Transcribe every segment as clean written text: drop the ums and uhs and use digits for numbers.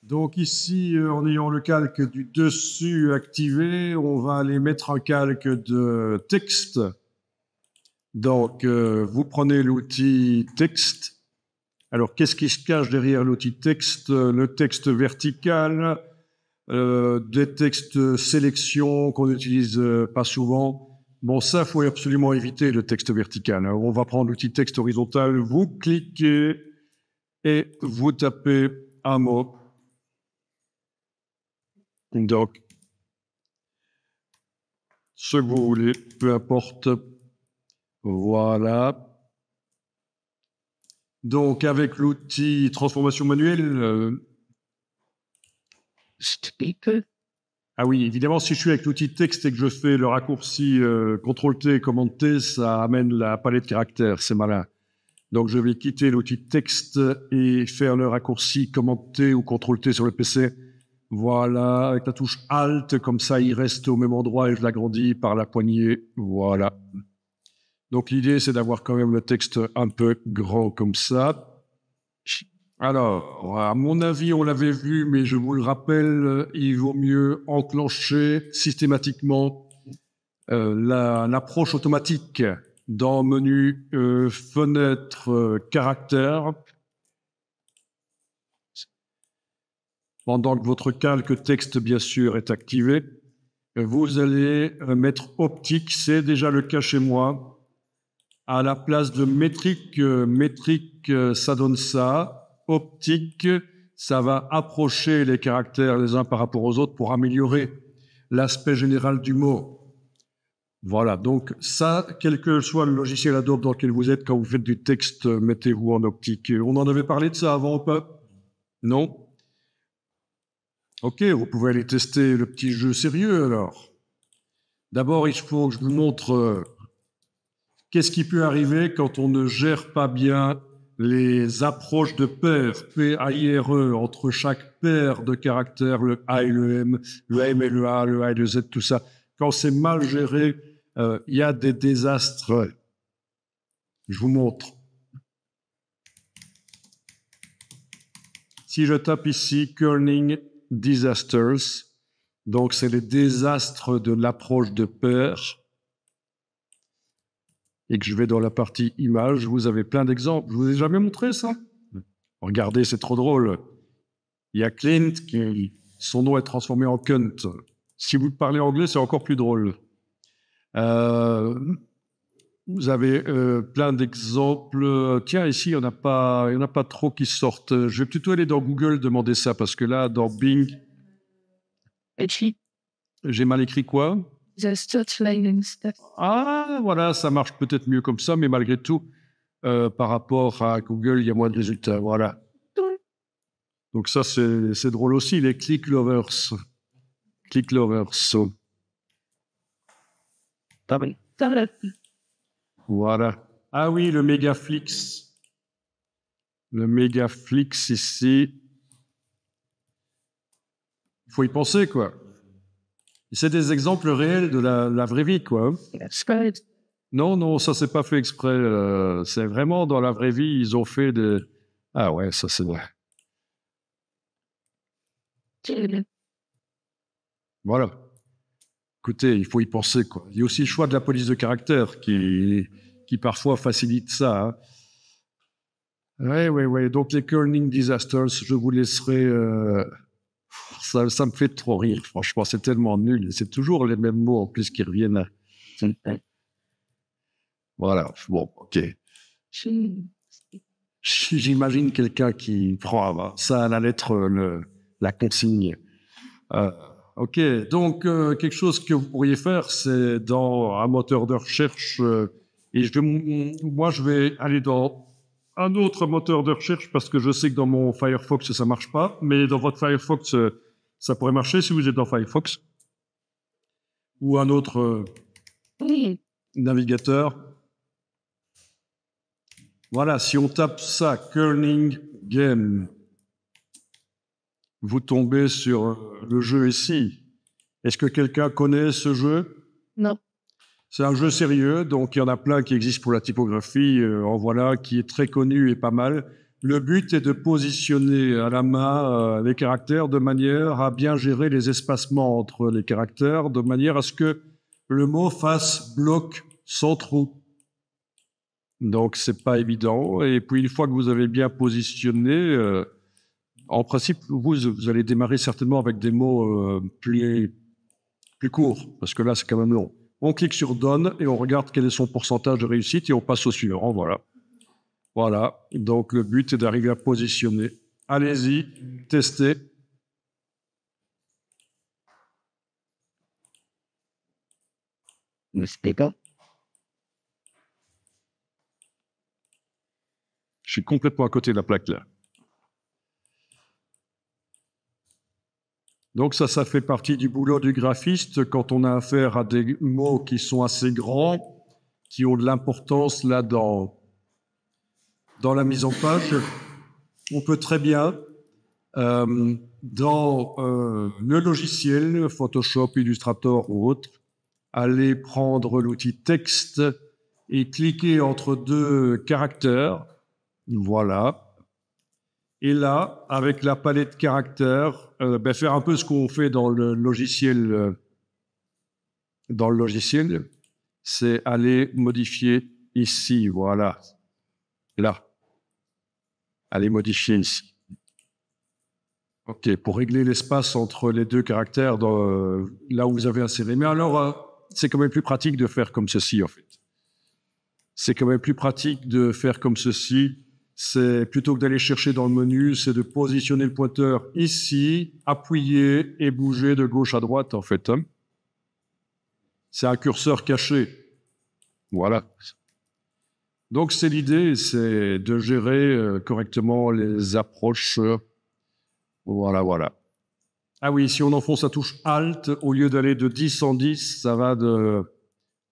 Donc ici, en ayant le calque du dessus activé, on va aller mettre un calque de texte. Donc, vous prenez l'outil texte. Alors, qu'est-ce qui se cache derrière l'outil texte? Le texte vertical, des textes sélection qu'on n'utilise pas souvent. Bon, ça, il faut absolument éviter le texte vertical. On va prendre l'outil texte horizontal. Vous cliquez et vous tapez un mot. Donc, ce que vous voulez, peu importe. Voilà. Donc, avec l'outil transformation manuelle... Ah oui, évidemment, si je suis avec l'outil texte et que je fais le raccourci CTRL-T, Command-T, ça amène la palette de caractères, c'est malin. Donc, je vais quitter l'outil texte et faire le raccourci Command-T ou CTRL-T sur le PC. Voilà, avec la touche Alt, comme ça, il reste au même endroit et je l'agrandis par la poignée. Voilà. Donc, l'idée, c'est d'avoir quand même le texte un peu grand comme ça. Alors, à mon avis, on l'avait vu, mais je vous le rappelle, il vaut mieux enclencher systématiquement l'approche automatique dans le menu fenêtre caractère. Pendant que votre calque texte, bien sûr, est activé, vous allez mettre optique, c'est déjà le cas chez moi. À la place de métrique, ça donne ça. Optique, ça va approcher les caractères les uns par rapport aux autres pour améliorer l'aspect général du mot. Voilà, donc ça, quel que soit le logiciel Adobe dans lequel vous êtes, quand vous faites du texte, mettez-vous en optique. On en avait parlé de ça avant ou pas? Non? Ok, vous pouvez aller tester le petit jeu sérieux alors. D'abord, il faut que je vous montre qu'est-ce qui peut arriver quand on ne gère pas bien les approches de paires, P-A-I-R-E, entre chaque paire de caractères, le A et le M et le A, le A et le Z, tout ça. Quand c'est mal géré, il y a des désastres. Je vous montre. Si je tape ici « Kerning Disasters », donc c'est les désastres de l'approche de paires, et que je vais dans la partie images, vous avez plein d'exemples. Je vous ai jamais montré ça? Regardez, c'est trop drôle. Il y a Clint, son nom est transformé en Cunt. Si vous parlez anglais, c'est encore plus drôle. Vous avez plein d'exemples. Tiens, ici, il n'y en a pas trop qui sortent. Je vais plutôt aller dans Google demander ça, parce que là, dans Bing... J'ai mal écrit quoi? Ah, voilà, ça marche peut-être mieux comme ça, mais malgré tout, par rapport à Google, il y a moins de résultats. Voilà. Donc ça, c'est drôle aussi, les click lovers. Click lovers. Voilà. Ah oui, le Megaflix. Le Megaflix ici. Il faut y penser, quoi. C'est des exemples réels de la vraie vie, quoi. Non, ça c'est pas fait exprès. C'est vraiment dans la vraie vie, ils ont fait des... Ah ouais, ça c'est vrai. Voilà. Écoutez, il faut y penser, quoi. Il y a aussi le choix de la police de caractère qui parfois facilite ça. Hein. Ouais. Donc les Kerning Disasters, je vous laisserai... Ça me fait trop rire, franchement, c'est tellement nul. C'est toujours les mêmes mots en plus qui reviennent. Voilà, bon, ok. J'imagine quelqu'un qui prend ça à la lettre, la consigne. Ok, donc quelque chose que vous pourriez faire, c'est dans un moteur de recherche, et moi je vais aller dans un autre moteur de recherche parce que je sais que dans mon Firefox ça marche pas, mais dans votre Firefox ça pourrait marcher si vous êtes dans Firefox ou un autre navigateur. Voilà, si on tape ça, Kerning Game, vous tombez sur le jeu ici. Est-ce que quelqu'un connaît ce jeu? Non. C'est un jeu sérieux, donc il y en a plein qui existent pour la typographie. En voilà, qui est très connu et pas mal. Le but est de positionner à la main les caractères de manière à bien gérer les espacements entre les caractères, de manière à ce que le mot fasse bloc sans trou. Donc, c'est pas évident. Et puis, une fois que vous avez bien positionné, en principe, vous allez démarrer certainement avec des mots plus courts, parce que là, c'est quand même long. On clique sur Done et on regarde quel est son pourcentage de réussite et on passe au suivant. Voilà. Voilà. Donc, le but est d'arriver à positionner. Allez-y, testez. Speaker. Je suis complètement à côté de la plaque là. Donc ça fait partie du boulot du graphiste quand on a affaire à des mots qui sont assez grands, qui ont de l'importance là dans la mise en page. On peut très bien, dans le logiciel, Photoshop, Illustrator ou autre, aller prendre l'outil texte et cliquer entre deux caractères. Voilà. Et là, avec la palette caractères, faire un peu ce qu'on fait dans le logiciel. C'est aller modifier ici, voilà. Là. Aller modifier ici. OK, pour régler l'espace entre les deux caractères, là où vous avez inséré. Mais alors, c'est quand même plus pratique de faire comme ceci, en fait. C'est quand même plus pratique de faire comme ceci. C'est plutôt que d'aller chercher dans le menu, c'est de positionner le pointeur ici, appuyer et bouger de gauche à droite, en fait. Hein. C'est un curseur caché. Voilà. Donc, c'est l'idée, c'est de gérer correctement les approches. Voilà. Ah oui, si on enfonce la touche Alt, au lieu d'aller de 10 en 10, ça va de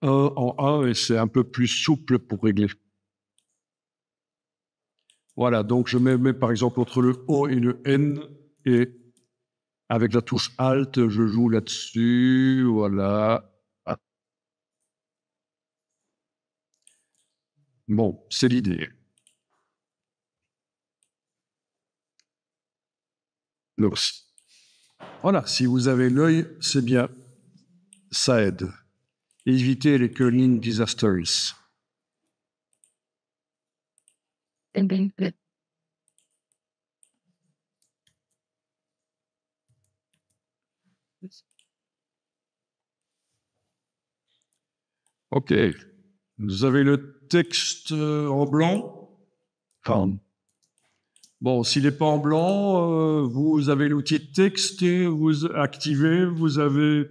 1 en 1 et c'est un peu plus souple pour régler. Voilà, donc je mets par exemple entre le O et le N et avec la touche Alt, je joue là-dessus, voilà. Ah. Bon, c'est l'idée. Voilà, si vous avez l'œil, c'est bien. Ça aide. Évitez les cleaning disasters. OK. Vous avez le texte en blanc. Enfin, bon, s'il n'est pas en blanc, vous avez l'outil texte, vous activez, vous avez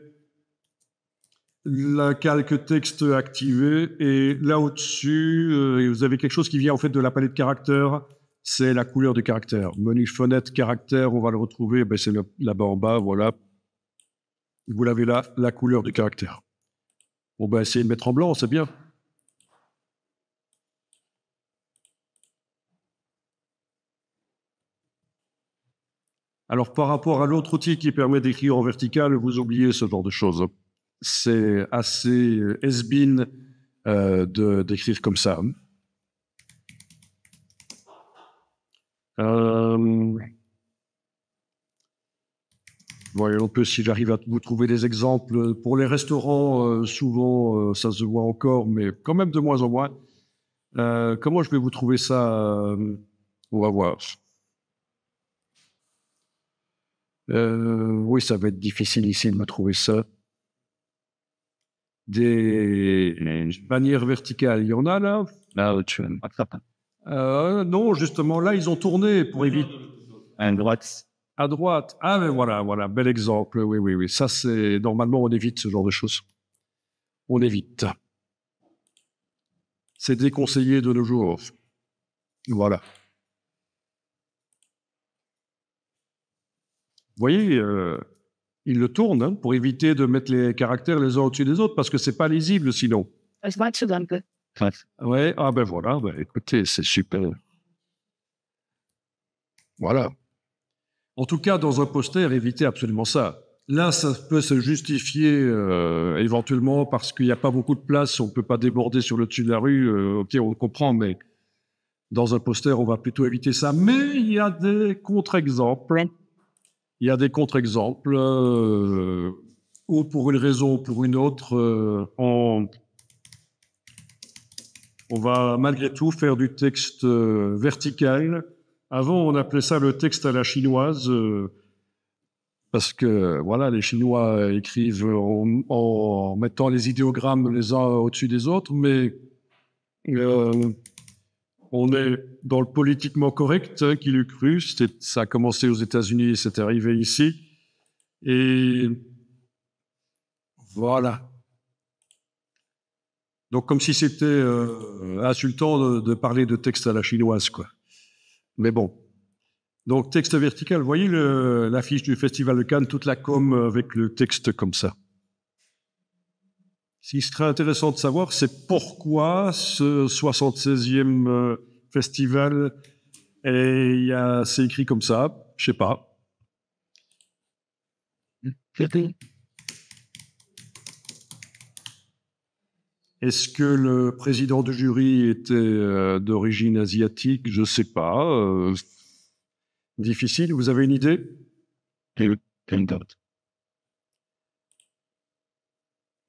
la calque texte activée et là au-dessus, vous avez quelque chose qui vient en fait de la palette caractères. C'est la couleur du caractère. Menu fenêtre caractère, on va le retrouver, c'est là-bas en bas, voilà. Vous l'avez là, la couleur du caractère. Bon, essayez de mettre en blanc, c'est bien. Alors, par rapport à l'autre outil qui permet d'écrire en vertical, vous oubliez ce genre de choses. C'est assez has-been d'écrire comme ça. Voyons un peu si j'arrive à vous trouver des exemples. Pour les restaurants, souvent, ça se voit encore, mais quand même de moins en moins. Comment je vais vous trouver ça On va voir. Oui, ça va être difficile ici de me trouver ça. Des bannières verticales, il y en a là? Non, justement, là, ils ont tourné pour éviter. À droite. À droite. Ah, mais voilà, bel exemple. Oui. Ça, c'est normalement, on évite ce genre de choses. On évite. C'est déconseillé de nos jours. Voilà. Vous voyez, il le tourne pour éviter de mettre les caractères les uns au-dessus des autres parce que c'est pas lisible sinon. Ouais, voilà, écoutez, c'est super. Voilà. En tout cas, dans un poster, évitez absolument ça. Là, ça peut se justifier éventuellement parce qu'il n'y a pas beaucoup de place, on ne peut pas déborder sur le dessus de la rue. OK, on comprend, mais Dans un poster, on va plutôt éviter ça. Mais il y a des contre-exemples. Il y a des contre-exemples où pour une raison ou pour une autre, on va malgré tout faire du texte vertical. Avant, on appelait ça le texte à la chinoise, parce que voilà, les Chinois écrivent en mettant les idéogrammes les uns au-dessus des autres, mais on est dans le politiquement correct, hein, qui l'eût cru. Ça a commencé aux États-Unis et c'est arrivé ici. Et voilà. Donc, comme si c'était insultant de parler de texte à la chinoise, quoi. Mais bon. Donc, texte vertical. Vous voyez l'affiche du Festival de Cannes, toute la com avec le texte comme ça. Ce qui serait intéressant de savoir, c'est pourquoi ce 76e festival, c'est écrit comme ça. Je sais pas. Est-ce que le président du jury était d'origine asiatique? Je ne sais pas. Difficile. Vous avez une idée?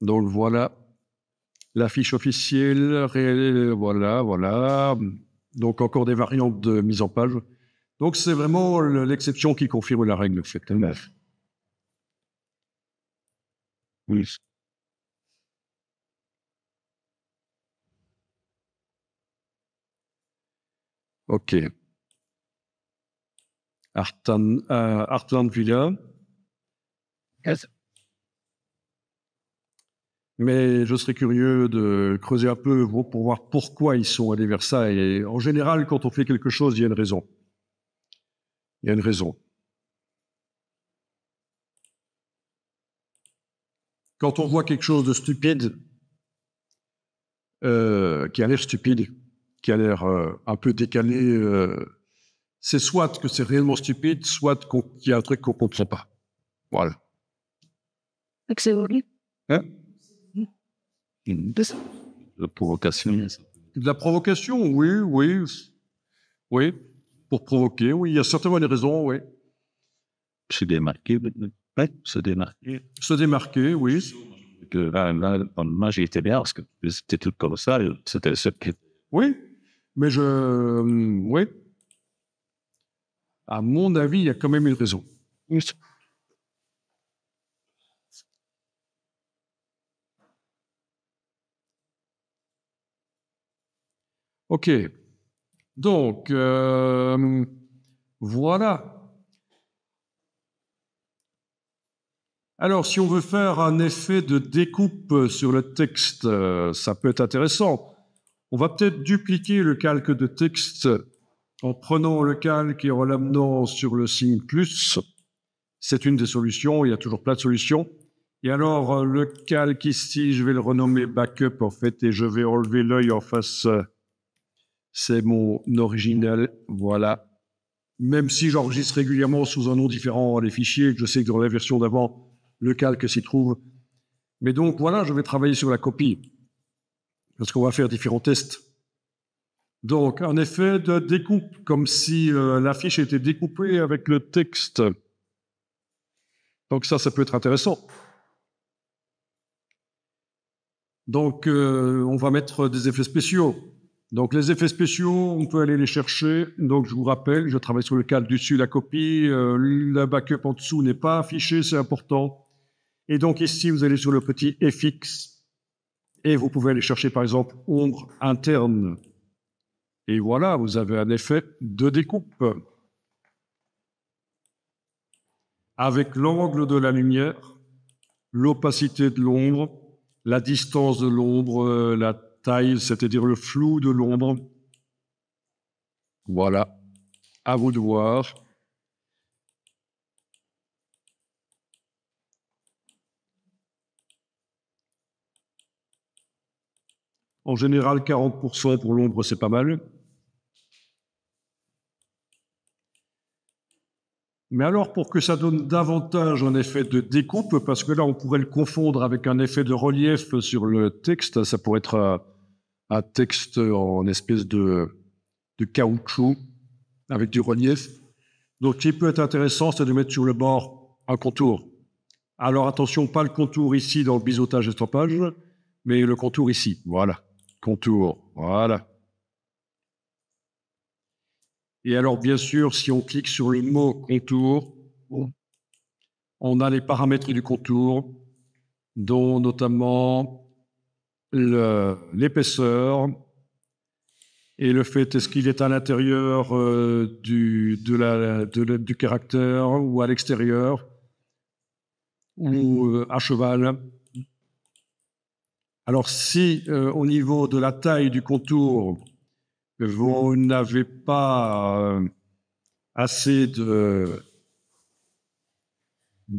Donc voilà, l'affiche officielle, voilà. Donc encore des variantes de mise en page. Donc c'est vraiment l'exception qui confirme la règle, en fait. Oui. Ok. Heartland Villa. Yes. Mais je serais curieux de creuser un peu pour voir pourquoi ils sont allés vers ça. Et en général, quand on fait quelque chose, il y a une raison. Il y a une raison. Quand on voit quelque chose de stupide, qui a l'air stupide, qui a l'air un peu décalé, c'est soit que c'est réellement stupide, soit qu'il y a un truc qu'on ne comprend pas. Voilà. Excellent. Hein? De la provocation. De la provocation, oui. Pour provoquer, oui. Il y a certainement des raisons, oui. Se démarquer, oui. Se démarquer. Se démarquer, oui. Là, j'ai été bien parce que c'était tout comme ça. C'était le seul qui... Oui, mais oui. À mon avis, il y a quand même une raison. Oui. Ok. Donc, voilà. Alors, si on veut faire un effet de découpe sur le texte, ça peut être intéressant. On va peut-être dupliquer le calque de texte en prenant le calque et en l'amenant sur le signe plus. C'est une des solutions, il y a toujours plein de solutions. Et alors, le calque ici, je vais le renommer backup, en fait, et je vais enlever l'œil en face. C'est mon original, voilà. Même si j'enregistre régulièrement sous un nom différent les fichiers, je sais que dans la version d'avant, le calque s'y trouve. Mais donc, voilà, je vais travailler sur la copie, parce qu'on va faire différents tests. Donc, un effet de découpe, comme si l'affiche était découpée avec le texte. Donc ça peut être intéressant. Donc, on va mettre des effets spéciaux. Donc, les effets spéciaux, on peut aller les chercher. Donc, je vous rappelle, je travaille sur le calque du dessus, la copie. Le backup en dessous n'est pas affiché, c'est important. Et donc, ici, vous allez sur le petit FX. Et vous pouvez aller chercher, par exemple, ombre interne. Et voilà, vous avez un effet de découpe. Avec l'angle de la lumière, l'opacité de l'ombre, la distance de l'ombre, la taille, c'est-à-dire le flou de l'ombre. Voilà, à vous de voir. En général, 40% pour l'ombre, c'est pas mal. Mais alors, pour que ça donne davantage un effet de découpe, parce que là, on pourrait le confondre avec un effet de relief sur le texte, ça pourrait être un texte en espèce de de caoutchouc avec du relief. Donc, ce qui peut être intéressant, c'est de mettre sur le bord un contour. Alors, attention, pas le contour ici dans le biseautage estampage, mais le contour ici. Voilà. Contour. Voilà. Et alors, bien sûr, si on clique sur le mot contour, on a les paramètres du contour, dont notamment l'épaisseur et le fait est-ce qu'il est à l'intérieur du caractère ou à l'extérieur ou à cheval. Alors, si au niveau de la taille du contour, vous n'avez pas assez de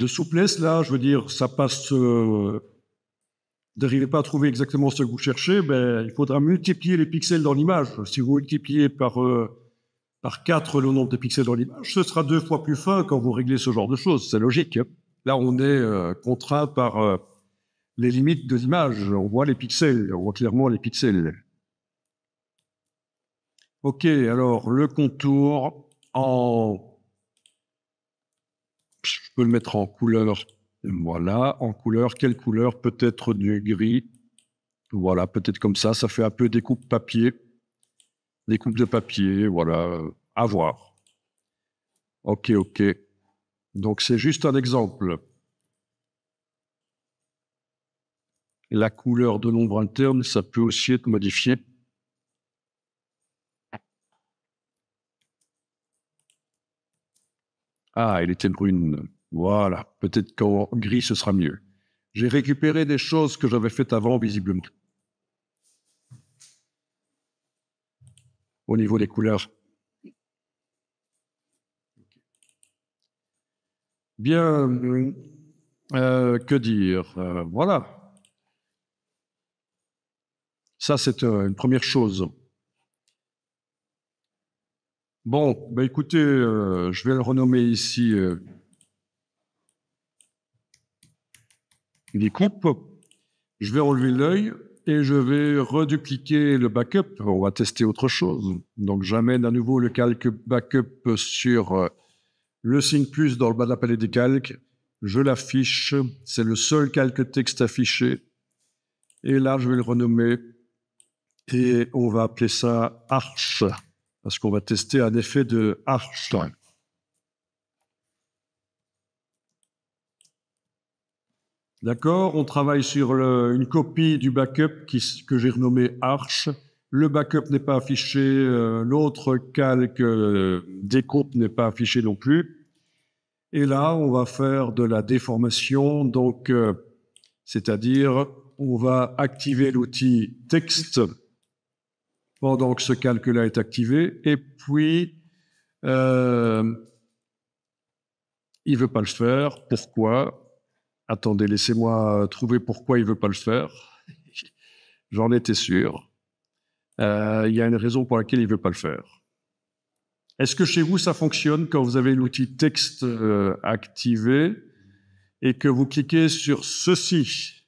souplesse, là, je veux dire, ça passe... n'arrivez pas à trouver exactement ce que vous cherchez, ben, il faudra multiplier les pixels dans l'image. Si vous multipliez par 4 le nombre de pixels dans l'image, ce sera 2 fois plus fin quand vous réglez ce genre de choses. C'est logique. Hein. Là, on est contraint par les limites de l'image. On voit les pixels, on voit clairement les pixels. OK, alors le contour je peux le mettre en couleur. Voilà, en couleur. Quelle couleur? Peut-être du gris. Voilà, peut-être comme ça. Ça fait un peu découpe papier. Découpe de papier, voilà. À voir. OK, OK. Donc, c'est juste un exemple. La couleur de l'ombre interne, ça peut aussi être modifié. Ah, elle était brune. Voilà. Peut-être qu'en gris, ce sera mieux. J'ai récupéré des choses que j'avais faites avant, visiblement. Au niveau des couleurs. Bien, que dire? Voilà. Ça, c'est une première chose. Bon, bah écoutez, je vais le renommer ici découpe. Je vais enlever l'œil et je vais redupliquer le backup. On va tester autre chose. Donc, j'amène à nouveau le calque backup sur le Sync Plus dans le bas de la palette des calques. Je l'affiche. C'est le seul calque texte affiché. Et là, je vais le renommer. Et on va appeler ça Arch. Parce qu'on va tester un effet de Arch. D'accord, on travaille sur une copie du backup que j'ai renommé Arch. Le backup n'est pas affiché, l'autre calque découpe n'est pas affiché non plus. Et là, on va faire de la déformation, donc c'est-à-dire on va activer l'outil texte pendant que ce calque-là est activé, et puis il ne veut pas le faire. Pourquoi? Attendez, laissez-moi trouver pourquoi il ne veut pas le faire. J'en étais sûr. Il y a une raison pour laquelle il ne veut pas le faire. Est-ce que chez vous, ça fonctionne quand vous avez l'outil texte activé et que vous cliquez sur ceci?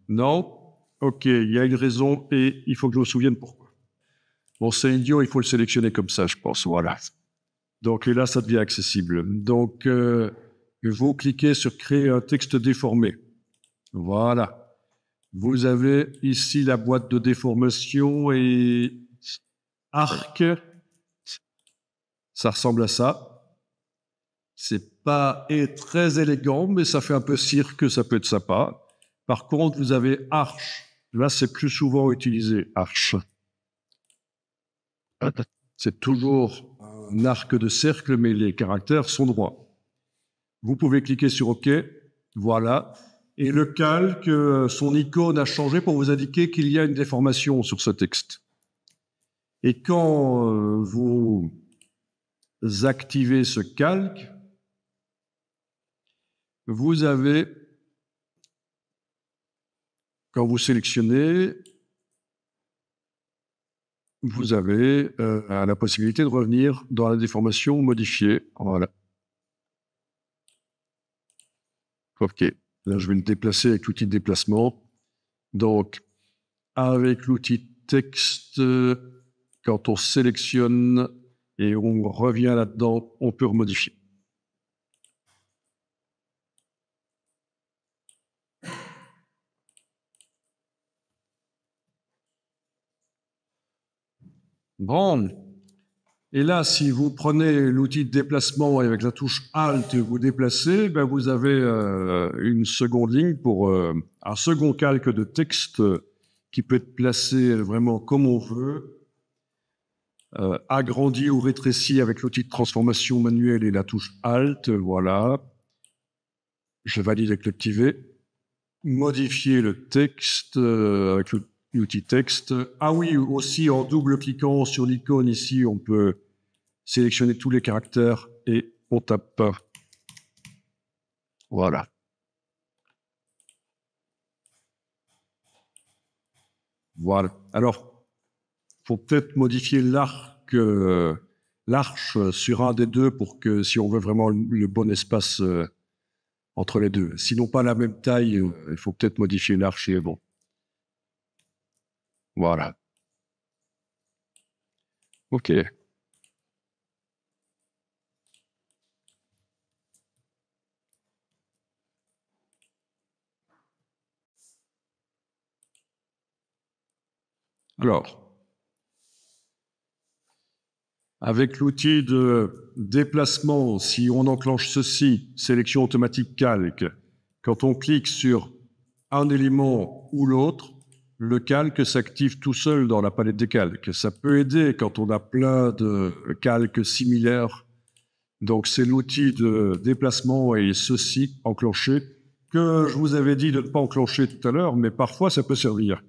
Non? OK, il y a une raison et il faut que je me souvienne pourquoi. Bon, c'est idiot, il faut le sélectionner comme ça, je pense. Voilà. Donc là, ça devient accessible. Donc, vous cliquez sur créer un texte déformé. Voilà. Vous avez ici la boîte de déformation et arc. Ça ressemble à ça. C'est pas très élégant, mais ça fait un peu cirque, ça peut être sympa. Par contre, vous avez arche. Là, c'est plus souvent utilisé, arche. C'est toujours un arc de cercle, mais les caractères sont droits. Vous pouvez cliquer sur OK. Voilà. Et le calque, son icône a changé pour vous indiquer qu'il y a une déformation sur ce texte. Et quand vous activez ce calque, vous avez, quand vous sélectionnez, vous avez la possibilité de revenir dans la déformation modifiée. Voilà. OK. Là, je vais le déplacer avec l'outil de déplacement. Donc, avec l'outil texte, quand on sélectionne et on revient là-dedans, on peut remodifier. Bon. Et là, si vous prenez l'outil de déplacement et avec la touche Alt, vous déplacez, ben vous avez une seconde ligne pour un second calque de texte qui peut être placé vraiment comme on veut, agrandi ou rétréci avec l'outil de transformation manuelle et la touche Alt, voilà. Je valide avec le petit V. Modifier le texte avec l'outil texte. Ah oui, aussi en double-cliquant sur l'icône ici, on peut sélectionner tous les caractères et on tape. Voilà. Voilà. Alors, faut peut-être modifier l'arche sur un des deux pour que, si on veut vraiment le bon espace entre les deux. Sinon, pas la même taille, il faut peut-être modifier l'arche et bon. Voilà. OK. Alors, avec l'outil de déplacement, si on enclenche ceci, sélection automatique calque, quand on clique sur un élément ou l'autre, le calque s'active tout seul dans la palette des calques. Ça peut aider quand on a plein de calques similaires. Donc c'est l'outil de déplacement et ceci enclenché que je vous avais dit de ne pas enclencher tout à l'heure, mais parfois ça peut servir.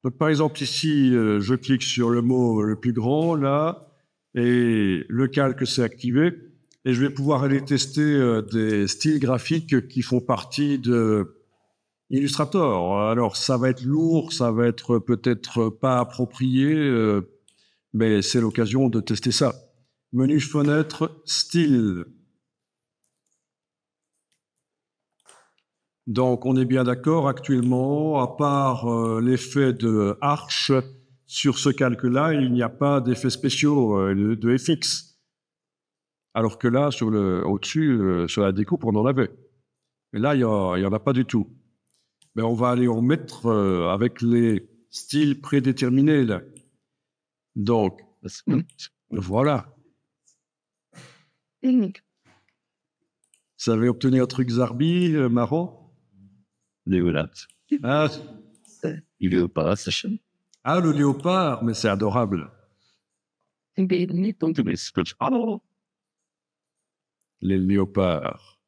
Donc par exemple ici, je clique sur le mot le plus grand là, et le calque s'est activé, et je vais pouvoir aller tester des styles graphiques qui font partie de Illustrator. Alors ça va être lourd, ça va être peut-être pas approprié, mais c'est l'occasion de tester ça. Menu fenêtre, style. Donc on est bien d'accord, actuellement, à part l'effet de arche, sur ce calque-là, il n'y a pas d'effets spéciaux de FX. Alors que là, au-dessus, sur la découpe, on en avait. Mais là, il n'y en a pas du tout. Mais on va aller en mettre avec les styles prédéterminés, là. Donc, voilà. Ça avait obtenu un truc Zarbi, marrant. Ah, ah, le léopard, mais c'est adorable. Les léopards.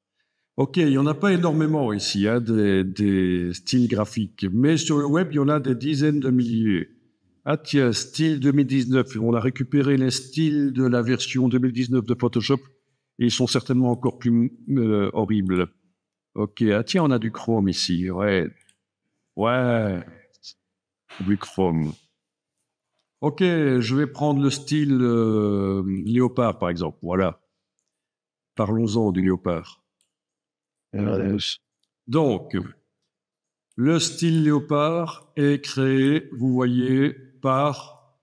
Ok, il n'y en a pas énormément ici, hein, des styles graphiques, mais sur le web, il y en a des dizaines de milliers. Ah tiens, style 2019, on a récupéré les styles de la version 2019 de Photoshop, et ils sont certainement encore plus horribles. Ok, ah tiens, on a du chrome ici, ouais. Ouais, du chrome. Ok, je vais prendre le style léopard, par exemple, voilà. Parlons-en du léopard. Donc, le style léopard est créé, vous voyez, par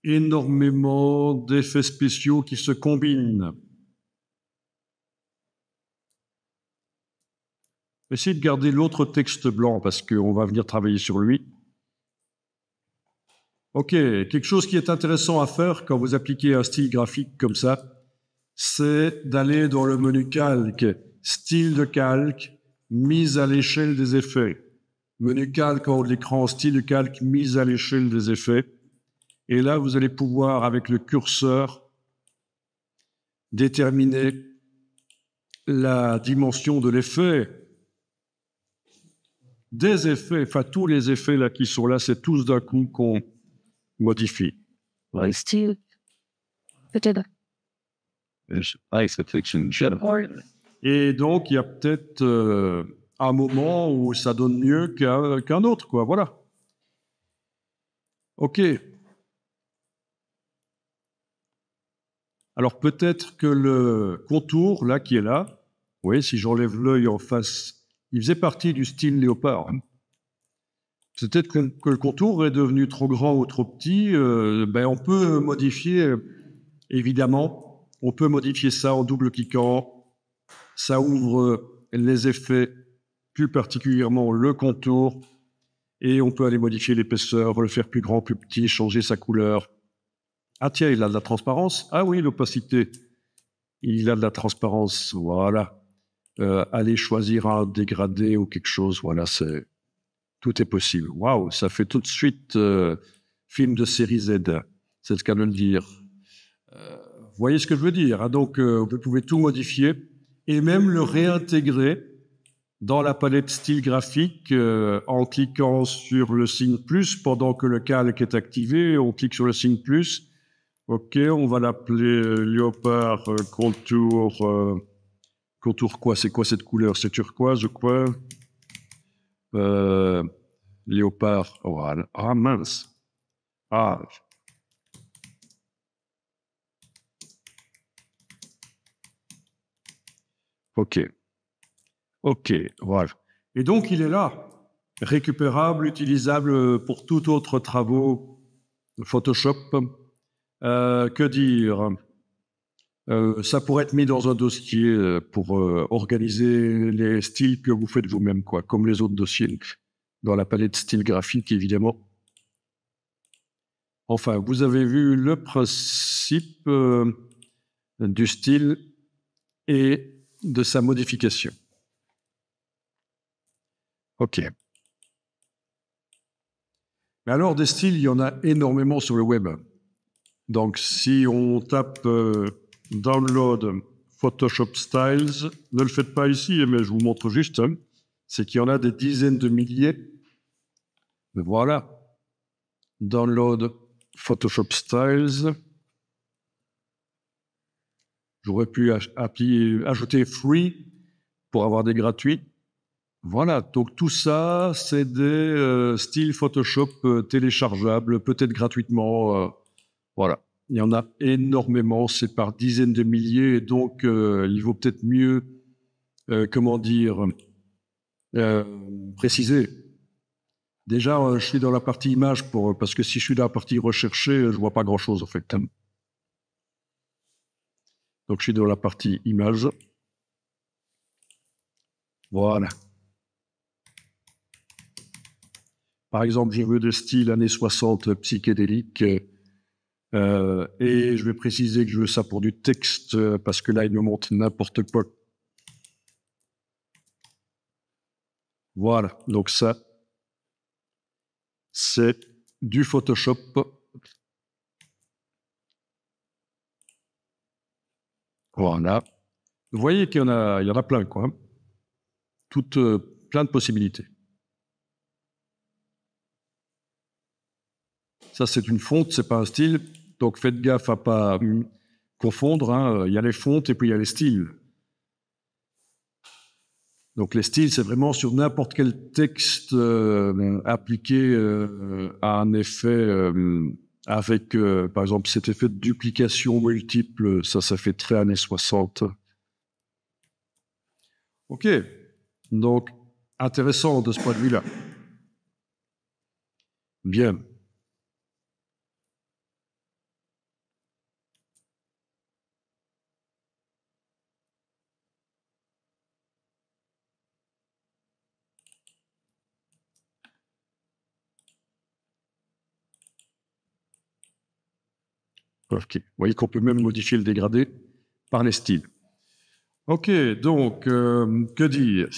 énormément d'effets spéciaux qui se combinent. Essayez de garder l'autre texte blanc parce qu'on va venir travailler sur lui. Ok, quelque chose qui est intéressant à faire quand vous appliquez un style graphique comme ça, c'est d'aller dans le menu calque, style de calque, mise à l'échelle des effets. Menu calque en haut de l'écran, style de calque, mise à l'échelle des effets. Et là, vous allez pouvoir, avec le curseur, déterminer la dimension de l'effet. Des effets, enfin tous les effets là qui sont là, c'est tous d'un coup qu'on modifie. Style. Peut-être. Et donc, il y a peut-être un moment où ça donne mieux qu'un autre, quoi, voilà. OK. Alors, peut-être que le contour, là, qui est là, vous voyez, si j'enlève l'œil en face, il faisait partie du style léopard. C'est peut-être que le contour est devenu trop grand ou trop petit. On peut modifier, évidemment, on peut modifier ça en double-cliquant. Ça ouvre les effets, plus particulièrement le contour. Et on peut aller modifier l'épaisseur, le faire plus grand, plus petit, changer sa couleur. Ah tiens, il a de la transparence. Ah oui, l'opacité. Il a de la transparence, voilà. Aller choisir un dégradé ou quelque chose, voilà, tout est possible. Waouh, ça fait tout de suite film de série Z, c'est le cas de le dire. Vous voyez ce que je veux dire, hein? Donc, vous pouvez tout modifier et même le réintégrer dans la palette style graphique en cliquant sur le signe plus pendant que le calque est activé. On clique sur le signe plus. OK, on va l'appeler Léopard Contour. Contour quoi? C'est quoi cette couleur? C'est turquoise ou quoi? Léopard. Voilà. Ah mince. Ah. OK. OK, voilà. Et donc, il est là, récupérable, utilisable pour tout autre travaux Photoshop. Que dire? Ça pourrait être mis dans un dossier pour organiser les styles que vous faites vous-même, quoi, comme les autres dossiers, dans la palette style graphique, évidemment. Enfin, vous avez vu le principe du style et de sa modification. OK. Mais alors, des styles, il y en a énormément sur le web. Donc, si on tape Download Photoshop Styles, ne le faites pas ici, mais je vous montre juste, hein, c'est qu'il y en a des dizaines de milliers. Mais voilà. Download Photoshop Styles. J'aurais pu ajouter free pour avoir des gratuits. Voilà, donc tout ça, c'est des styles Photoshop téléchargeables, peut-être gratuitement. Voilà, il y en a énormément, c'est par dizaines de milliers, et donc il vaut peut-être mieux, préciser. Déjà, je suis dans la partie image, parce que si je suis dans la partie rechercher, je vois pas grand-chose en fait. Donc je suis dans la partie image. Voilà. Par exemple, je veux de style années 60 psychédélique. Et je vais préciser que je veux ça pour du texte, parce que là, il me montre n'importe quoi. Voilà, donc ça, c'est du Photoshop. Voilà. Vous voyez qu'il y en a plein, quoi. Hein. Plein de possibilités. Ça, c'est une fonte, c'est pas un style. Donc, faites gaffe à pas confondre. Hein. Il y a les fontes et puis il y a les styles. Donc, les styles, c'est vraiment sur n'importe quel texte appliqué à un effet avec, par exemple, cet effet de duplication multiple. Ça fait très années 60. OK. Donc, intéressant de ce point de vue-là. Bien. OK. Vous voyez qu'on peut même modifier le dégradé par les styles. OK, donc, que dire?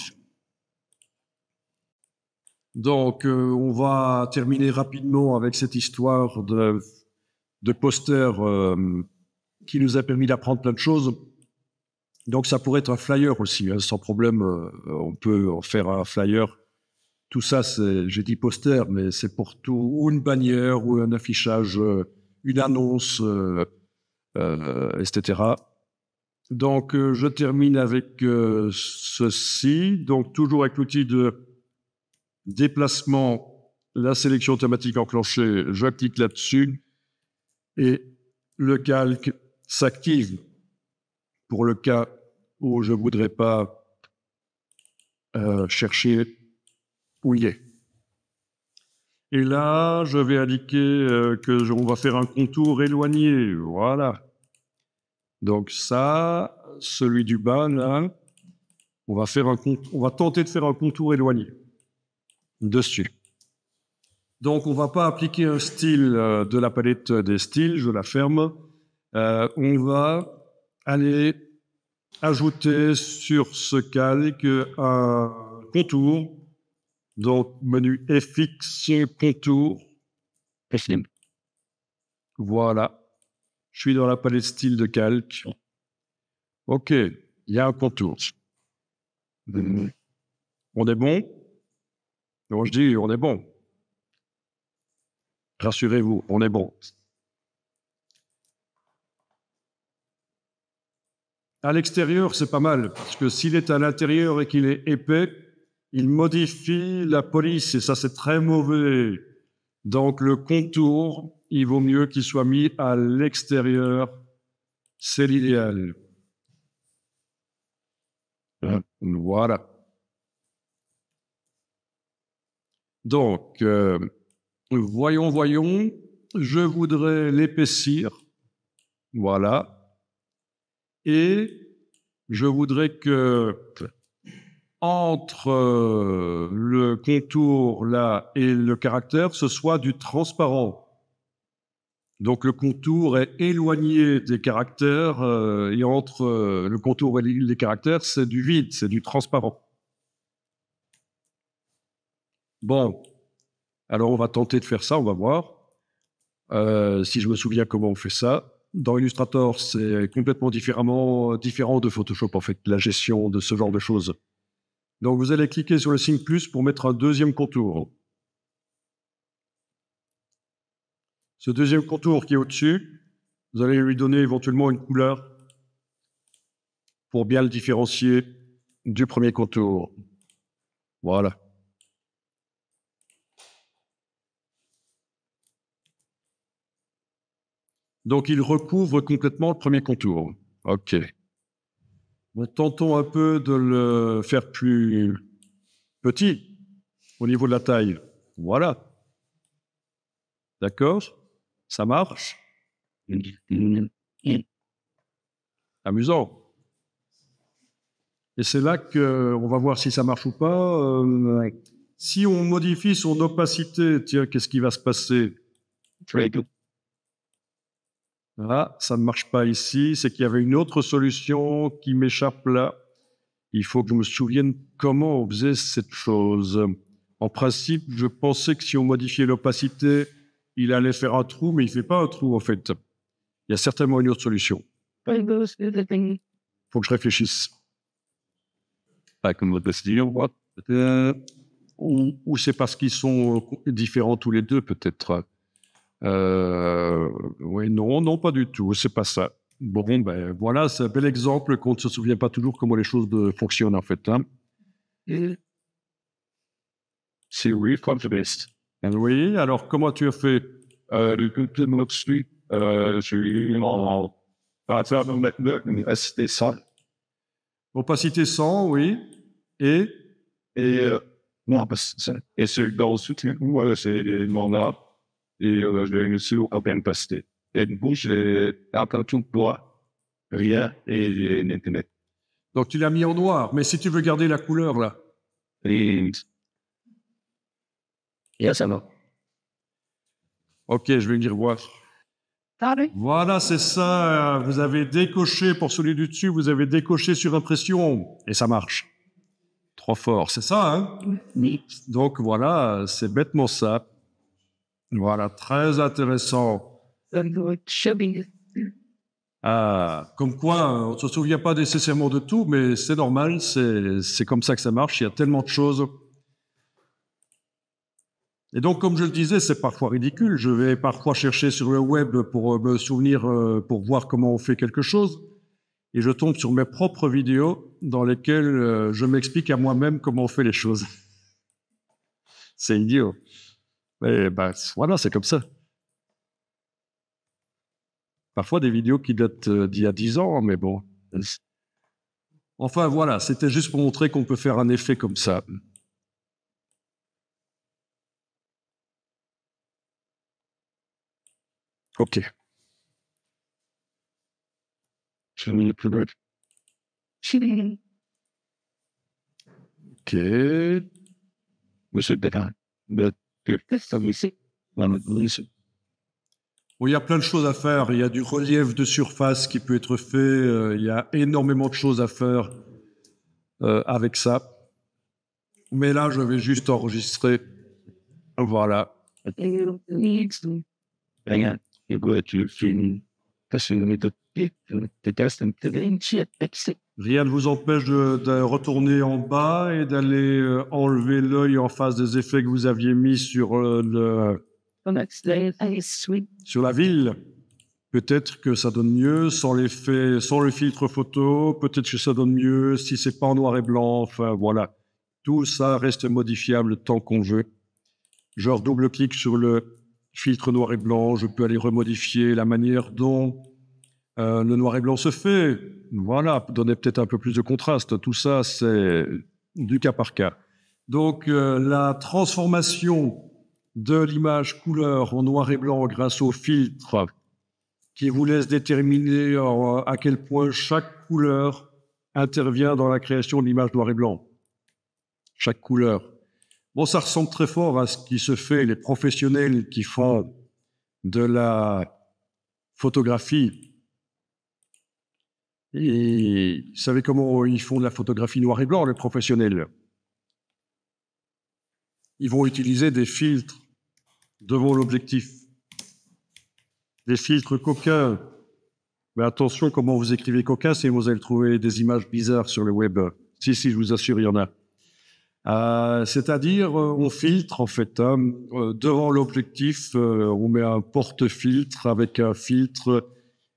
Donc, on va terminer rapidement avec cette histoire de poster qui nous a permis d'apprendre plein de choses. Donc, ça pourrait être un flyer aussi, hein, sans problème. On peut en faire un flyer. Tout ça, j'ai dit poster, mais c'est pour tout, ou une bannière, ou un affichage, une annonce, etc. Donc, je termine avec ceci. Donc, toujours avec l'outil de déplacement, la sélection automatique enclenchée, je clique là-dessus et le calque s'active pour le cas où je ne voudrais pas chercher où il est. Et là, je vais indiquer on va faire un contour éloigné. Voilà. Donc ça, celui du bas, là, on va tenter de faire un contour éloigné dessus. Donc, on ne va pas appliquer un style de la palette des styles, je la ferme. On va aller ajouter sur ce calque un contour. Donc, menu FX, contour. Voilà. Je suis dans la palette style de calque. OK, il y a un contour. On est bon? Non, je dis, on est bon. Rassurez-vous, on est bon. À l'extérieur, c'est pas mal, parce que s'il est à l'intérieur et qu'il est épais, il modifie la police, et ça, c'est très mauvais. Donc, le contour, il vaut mieux qu'il soit mis à l'extérieur. C'est l'idéal. Voilà. Donc, voyons. Je voudrais l'épaissir. Voilà. Et je voudrais que entre le contour là et le caractère, ce soit du transparent. Donc le contour est éloigné des caractères et entre le contour et les caractères, c'est du vide, c'est du transparent. Bon, alors on va tenter de faire ça, on va voir. Si je me souviens comment on fait ça. Dans Illustrator, c'est complètement différent de Photoshop, en fait, la gestion de ce genre de choses. Donc, vous allez cliquer sur le signe plus pour mettre un deuxième contour. Ce deuxième contour qui est au-dessus, vous allez lui donner éventuellement une couleur pour bien le différencier du premier contour. Voilà. Donc, il recouvre complètement le premier contour. OK. Nous tentons un peu de le faire plus petit au niveau de la taille. Voilà. D'accord? Ça marche? Amusant. Et c'est là qu'on va voir si ça marche ou pas. Si on modifie son opacité, tiens, qu'est-ce qui va se passer? Ah, ça ne marche pas ici. C'est qu'il y avait une autre solution qui m'échappe là. Il faut que je me souvienne comment on faisait cette chose. En principe, je pensais que si on modifiait l'opacité, il allait faire un trou, mais il ne fait pas un trou, en fait. Il y a certainement une autre solution. Faut que je réfléchisse. Ou c'est parce qu'ils sont différents tous les deux, peut-être. Oui, non, pas du tout. C'est pas ça. Bon, ben voilà, c'est un bel exemple qu'on ne se souvient pas toujours comment les choses fonctionnent, en fait. Hein. C'est oui, comme le best. Oui, alors comment tu as fait? Opacité 100, oui. Et non, parce que et c'est dans le soutien, voilà, c'est mon art. Et je l'ai réussi à bien passer. Et du coup, j'ai encore tout droit, rien et Internet. Donc tu l'as mis en noir, mais si tu veux garder la couleur là. Et ça va. Ok, je vais dire voir. Voilà, c'est ça. Vous avez décoché pour celui du dessus, vous avez décoché sur impression et ça marche. Trop fort, c'est ça, hein? Oui. Donc voilà, c'est bêtement ça. Voilà, très intéressant. Ah, comme quoi, on ne se souvient pas nécessairement de tout, mais c'est normal, c'est comme ça que ça marche, il y a tellement de choses. Et donc, comme je le disais, c'est parfois ridicule. Je vais parfois chercher sur le web pour me souvenir, pour voir comment on fait quelque chose. Et je tombe sur mes propres vidéos dans lesquelles je m'explique à moi-même comment on fait les choses. C'est idiot. Mais ben, voilà, c'est comme ça. Parfois des vidéos qui datent d'il y a 10 ans, mais bon. Enfin voilà, c'était juste pour montrer qu'on peut faire un effet comme ça. OK. Je mets le plus loin. OK. Monsieur Bénin. Bon, il y a plein de choses à faire. Il y a du relief de surface qui peut être fait. Il y a énormément de choses à faire avec ça. Mais là, je vais juste enregistrer. Voilà. Rien. Et quoi, tu finis. Parce que les deux pieds, tes tests, Rien ne vous empêche de retourner en bas et d'aller enlever l'œil en face des effets que vous aviez mis sur sur la ville. Peut-être que ça donne mieux sans l'effet, sans le filtre photo. Peut-être que ça donne mieux si c'est pas en noir et blanc. Enfin, voilà. Tout ça reste modifiable tant qu'on veut. Genre, double-clic sur le filtre noir et blanc. Je peux aller remodifier la manière dont le noir et blanc se fait. Voilà, donner peut-être un peu plus de contraste. Tout ça, c'est du cas par cas. Donc, la transformation de l'image couleur en noir et blanc grâce au filtre qui vous laisse déterminer à quel point chaque couleur intervient dans la création de l'image noir et blanc. Chaque couleur. Bon, ça ressemble très fort à ce qui se fait, les professionnels qui font de la photographie. Et vous savez comment ils font de la photographie noir et blanc, les professionnels? Ils vont utiliser des filtres devant l'objectif. Des filtres coquins. Mais attention comment vous écrivez coquin, si vous allez trouver des images bizarres sur le web. Si, je vous assure, il y en a. C'est-à-dire, on filtre, en fait, devant l'objectif, on met un porte-filtre avec un filtre.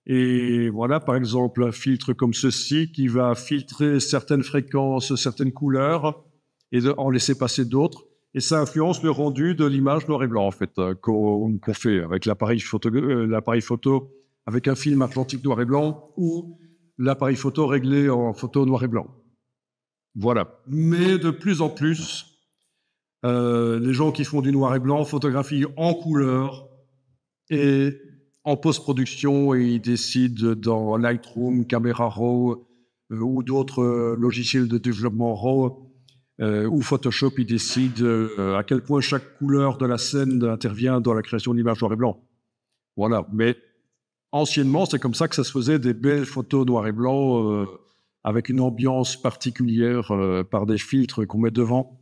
Et voilà, par exemple, un filtre comme ceci qui va filtrer certaines fréquences, certaines couleurs et en laisser passer d'autres. Et ça influence le rendu de l'image noir et blanc, en fait, qu'on fait avec l'appareil photo avec un film argentique noir et blanc ou l'appareil photo réglé en photo noir et blanc. Voilà. Mais de plus en plus, les gens qui font du noir et blanc photographient en couleur et en post-production, et ils décident dans Lightroom, Camera Raw ou d'autres logiciels de développement RAW ou Photoshop, ils décident à quel point chaque couleur de la scène intervient dans la création de l'image noir et blanc. Voilà. Mais anciennement, c'est comme ça que ça se faisait, des belles photos noir et blanc avec une ambiance particulière par des filtres qu'on met devant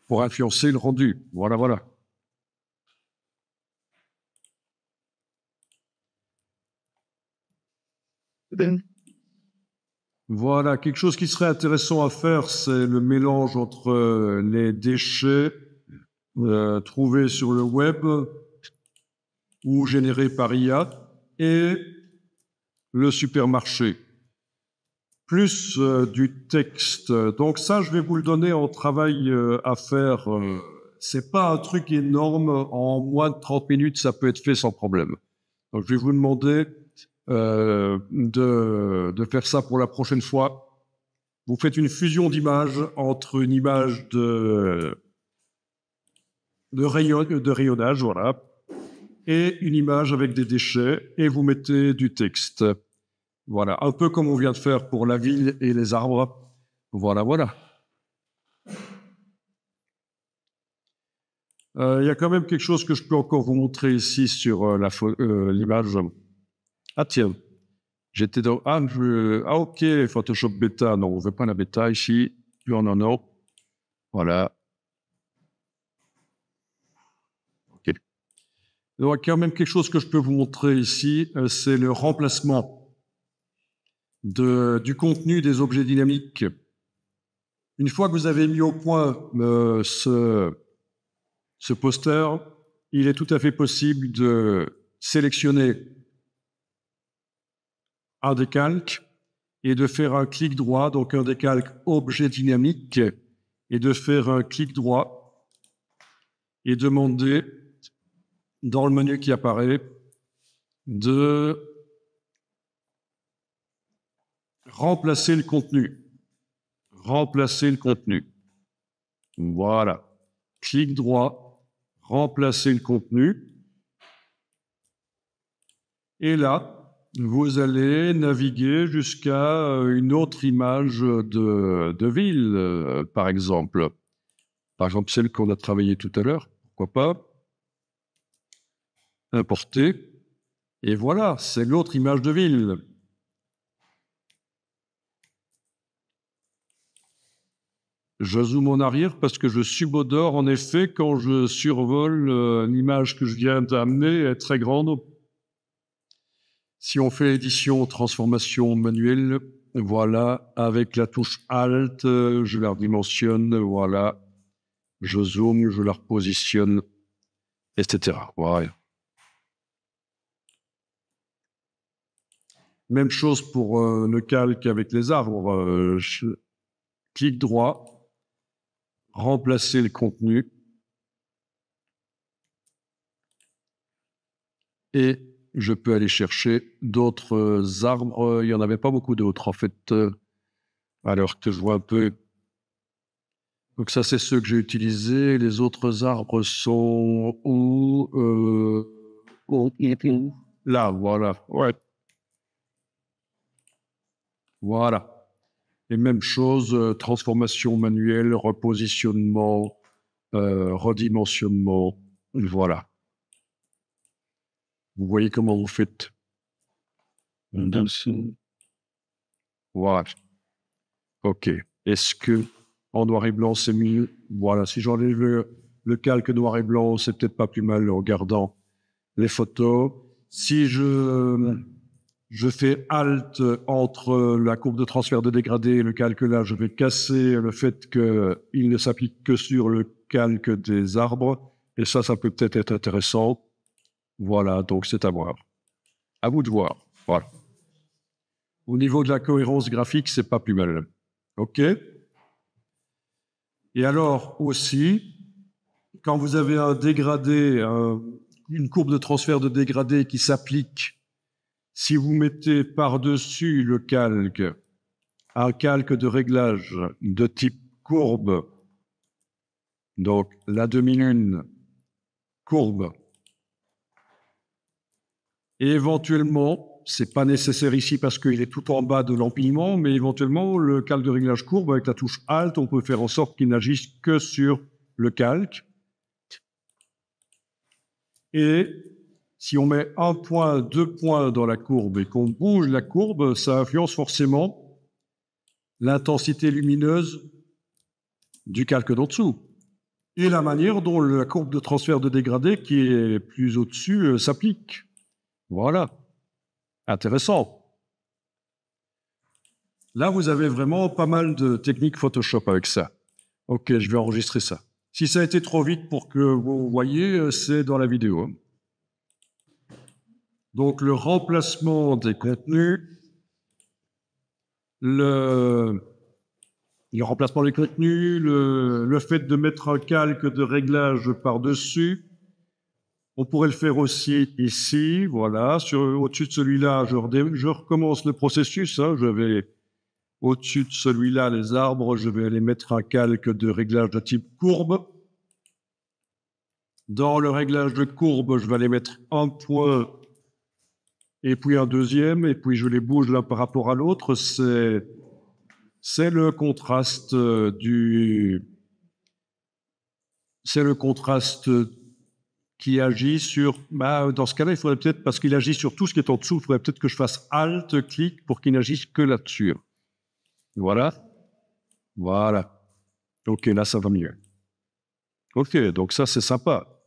pour influencer le rendu. Voilà, voilà. Voilà, quelque chose qui serait intéressant à faire, c'est le mélange entre les déchets trouvés sur le web ou générés par IA et le supermarché. Plus du texte. Donc ça, je vais vous le donner en travail à faire. C'est pas un truc énorme. En moins de 30 minutes, ça peut être fait sans problème. Donc je vais vous demander de faire ça pour la prochaine fois. Vous faites une fusion d'images entre une image de rayonnage, voilà, et une image avec des déchets, et vous mettez du texte. Voilà, un peu comme on vient de faire pour la ville et les arbres. Voilà, voilà. Il y a quand même quelque chose que je peux encore vous montrer ici sur l'image. Ah tiens, j'étais dans... Ah, ok, Photoshop Beta. Non, on ne veut pas la bêta ici. Plus en a. Voilà. Ok. Donc, il y a quand même quelque chose que je peux vous montrer ici. C'est le remplacement du contenu des objets dynamiques. Une fois que vous avez mis au point ce poster, il est tout à fait possible de sélectionner un décalque et de faire un clic droit, donc un décalque objet dynamique, et de faire un clic droit et demander dans le menu qui apparaît de remplacer le contenu. Remplacer le contenu. Voilà. Clic droit, remplacer le contenu. Et là, vous allez naviguer jusqu'à une autre image de ville, par exemple. Par exemple, celle qu'on a travaillée tout à l'heure, pourquoi pas. Importer. Et voilà, c'est l'autre image de ville. Je zoome en arrière parce que je subodore, en effet, quand je survole l'image que je viens d'amener est très grande. Si on fait édition, transformation manuelle, voilà, avec la touche Alt, je la redimensionne, voilà, je zoome, je la repositionne, etc. Voilà. Même chose pour le calque avec les arbres. Je clique droit, remplacer le contenu et je peux aller chercher d'autres arbres. Il n'y en avait pas beaucoup d'autres, en fait, alors que je vois un peu. Donc ça, c'est ceux que j'ai utilisés. Les autres arbres sont où là, voilà. Ouais. Voilà. Et même chose, transformation manuelle, repositionnement, redimensionnement. Voilà. Vous voyez comment vous faites. Voilà. OK. Est-ce que en noir et blanc, c'est mieux? Voilà. Si j'enlève le calque noir et blanc, c'est peut-être pas plus mal en regardant les photos. Si je fais Alt entre la courbe de transfert de dégradé et le calque là, je vais casser le fait qu'il ne s'applique que sur le calque des arbres. Et ça peut peut-être être intéressant. Voilà, donc c'est à voir. À vous de voir. Voilà. Au niveau de la cohérence graphique, c'est pas plus mal. OK? Et alors aussi, quand vous avez un dégradé, une courbe de transfert de dégradé qui s'applique, si vous mettez par-dessus le calque un calque de réglage de type courbe, donc la demi-lune courbe, et éventuellement, c'est pas nécessaire ici parce qu'il est tout en bas de l'empilement, mais éventuellement, le calque de réglage courbe, avec la touche Alt, on peut faire en sorte qu'il n'agisse que sur le calque. Et si on met un point, 2 points dans la courbe et qu'on bouge la courbe, ça influence forcément l'intensité lumineuse du calque d'en dessous et la manière dont la courbe de transfert de dégradé qui est plus au-dessus s'applique. Voilà. Intéressant. Là, vous avez vraiment pas mal de techniques Photoshop avec ça. OK, je vais enregistrer ça. Si ça a été trop vite pour que vous voyez, c'est dans la vidéo. Donc, le remplacement des contenus, le remplacement des contenus, le fait de mettre un calque de réglage par-dessus. On pourrait le faire aussi ici, voilà. Au-dessus de celui-là, je recommence le processus. Hein, je vais au-dessus de celui-là, les arbres, je vais aller mettre un calque de réglage de type courbe. Dans le réglage de courbe, je vais aller mettre un point et puis un deuxième, et puis je les bouge l'un par rapport à l'autre. C'est le contraste c'est le contraste qui agit sur, dans ce cas-là, il faudrait peut-être, parce qu'il agit sur tout ce qui est en dessous, il faudrait peut-être que je fasse Alt, clic, pour qu'il n'agisse que là-dessus. Voilà. Voilà. OK, là, ça va mieux. OK, donc ça, c'est sympa.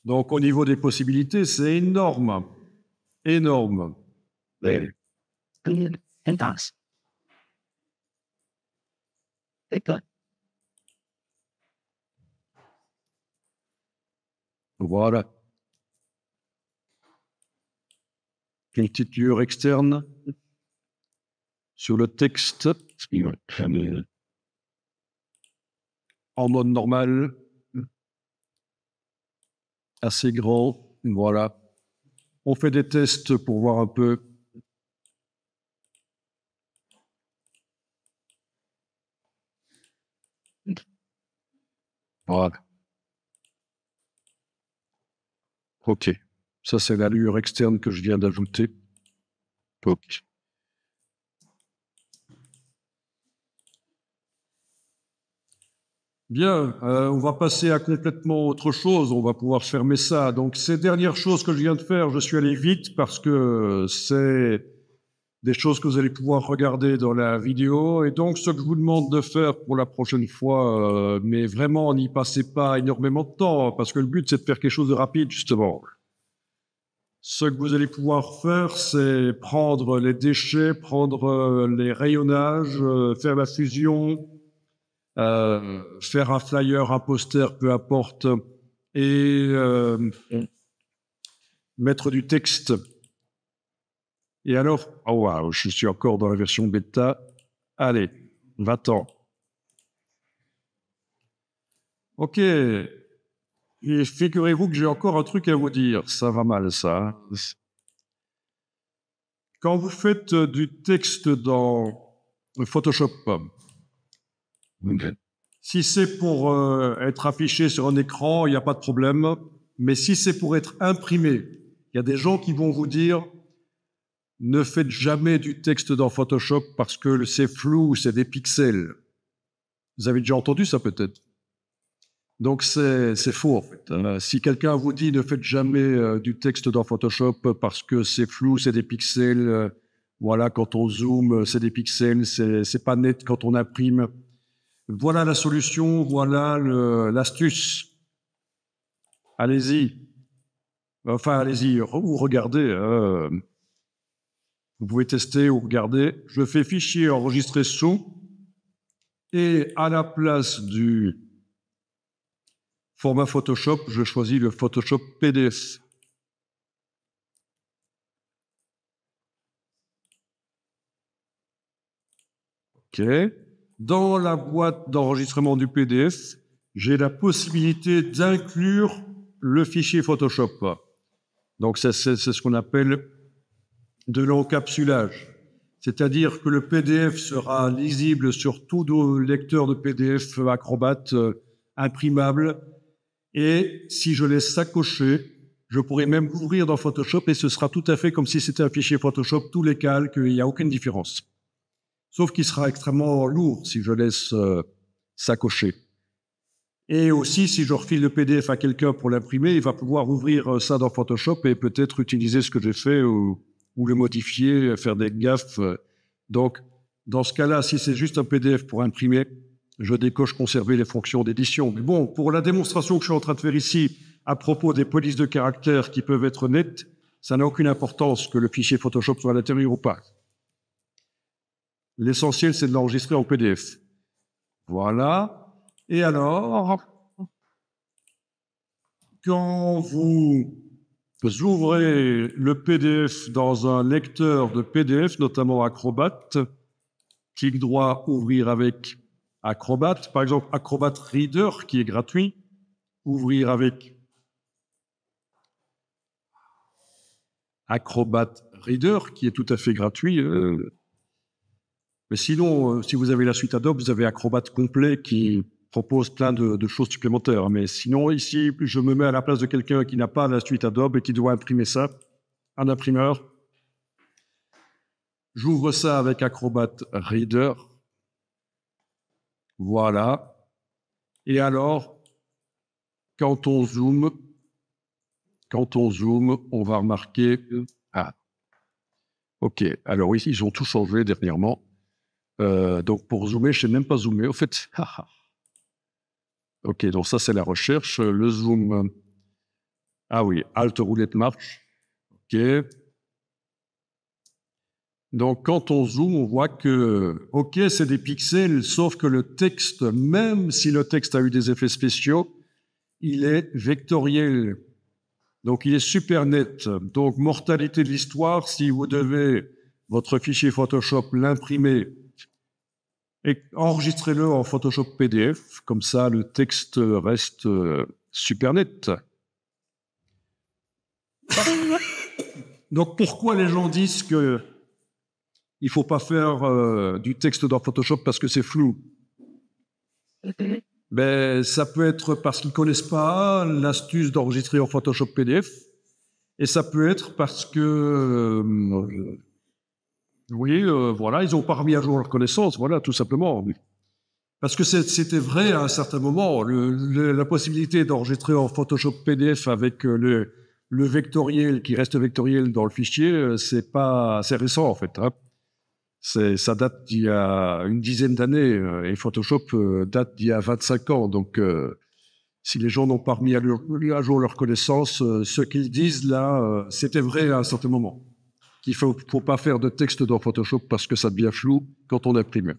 Donc, au niveau des possibilités, c'est énorme. Énorme. Voilà. Une petite lueur externe sur le texte en mode normal, assez grand. Voilà. On fait des tests pour voir un peu. Voilà. OK. Ça, c'est l'allure externe que je viens d'ajouter. OK. Bien, on va passer à complètement autre chose. On va pouvoir fermer ça. Donc, ces dernières choses que je viens de faire, je suis allé vite parce que c'est des choses que vous allez pouvoir regarder dans la vidéo. Et donc, ce que je vous demande de faire pour la prochaine fois, mais vraiment, n'y passez pas énormément de temps, parce que le but, c'est de faire quelque chose de rapide, justement. Ce que vous allez pouvoir faire, c'est prendre les déchets, prendre les rayonnages, faire la fusion, faire un flyer, un poster, peu importe, et mettre du texte. Et alors, oh wow, je suis encore dans la version bêta. Allez, va-t'en. OK. Et figurez-vous que j'ai encore un truc à vous dire. Ça va mal, ça. Quand vous faites du texte dans Photoshop, si c'est pour être affiché sur un écran, il n'y a pas de problème. Mais si c'est pour être imprimé, il y a des gens qui vont vous dire ne faites jamais du texte dans Photoshop parce que c'est flou, c'est des pixels. Vous avez déjà entendu ça peut-être? Donc c'est faux en fait. Si quelqu'un vous dit ne faites jamais du texte dans Photoshop parce que c'est flou, c'est des pixels, voilà, quand on zoome, c'est des pixels, c'est pas net quand on imprime. Voilà la solution, voilà l'astuce. Allez-y. Enfin, allez-y, ou regardez. Vous pouvez tester ou regarder. Je fais fichier enregistrer sous et à la place du format Photoshop, je choisis le Photoshop PDF. OK. Dans la boîte d'enregistrement du PDF, j'ai la possibilité d'inclure le fichier Photoshop. Donc, c'est ce qu'on appelle de l'encapsulage. C'est-à-dire que le PDF sera lisible sur tous nos lecteurs de PDF Acrobat imprimables. Et si je laisse ça coché, je pourrais même l'ouvrir dans Photoshop et ce sera tout à fait comme si c'était un fichier Photoshop, tous les calques, il n'y a aucune différence. Sauf qu'il sera extrêmement lourd si je laisse ça coché. Et aussi, si je refile le PDF à quelqu'un pour l'imprimer, il va pouvoir ouvrir ça dans Photoshop et peut-être utiliser ce que j'ai fait ou le modifier, faire des gaffes. Donc, dans ce cas-là, si c'est juste un PDF pour imprimer, je décoche conserver les fonctions d'édition. Mais bon, pour la démonstration que je suis en train de faire ici, à propos des polices de caractères qui peuvent être nettes, ça n'a aucune importance que le fichier Photoshop soit à l'intérieur ou pas. L'essentiel, c'est de l'enregistrer en PDF. Voilà. Et alors, quand vous ouvrez le PDF dans un lecteur de PDF, notamment Acrobat, clic droit, ouvrir avec Acrobat, par exemple Acrobat Reader qui est gratuit, ouvrir avec Acrobat Reader qui est tout à fait gratuit. Mais sinon, si vous avez la suite Adobe, vous avez Acrobat complet qui propose plein de choses supplémentaires. Mais sinon, ici, je me mets à la place de quelqu'un qui n'a pas la suite Adobe et qui doit imprimer ça, un imprimeur. J'ouvre ça avec Acrobat Reader. Voilà. Et alors, quand on zoome, on va remarquer... Ah, OK. Alors ici, ils ont tout changé dernièrement. Donc pour zoomer, je ne sais même pas zoomer. Au fait, OK, donc ça, c'est la recherche. Le zoom... Ah oui, Alt roulette marche. OK. Donc, quand on zoome, on voit que, OK, c'est des pixels, sauf que le texte, même si le texte a eu des effets spéciaux, il est vectoriel. Donc, il est super net. Donc, mortalité de l'histoire, si vous devez votre fichier Photoshop l'imprimer et enregistrez-le en Photoshop PDF, comme ça, le texte reste super net. Donc, pourquoi les gens disent que il ne faut pas faire du texte dans Photoshop parce que c'est flou? Ben, ça peut être parce qu'ils ne connaissent pas l'astuce d'enregistrer en Photoshop PDF. Et ça peut être parce que, voilà, ils n'ont pas remis à jour leurs connaissances, voilà, tout simplement. Parce que c'était vrai à un certain moment. La possibilité d'enregistrer en Photoshop PDF avec le vectoriel qui reste vectoriel dans le fichier, c'est récent en fait. Hein. Ça date d'il y a une dizaine d'années et Photoshop date d'il y a 25 ans. Donc, si les gens n'ont pas remis à jour leurs connaissances, ce qu'ils disent là, c'était vrai à un certain moment. Il faut pas faire de texte dans Photoshop parce que ça devient flou quand on imprime.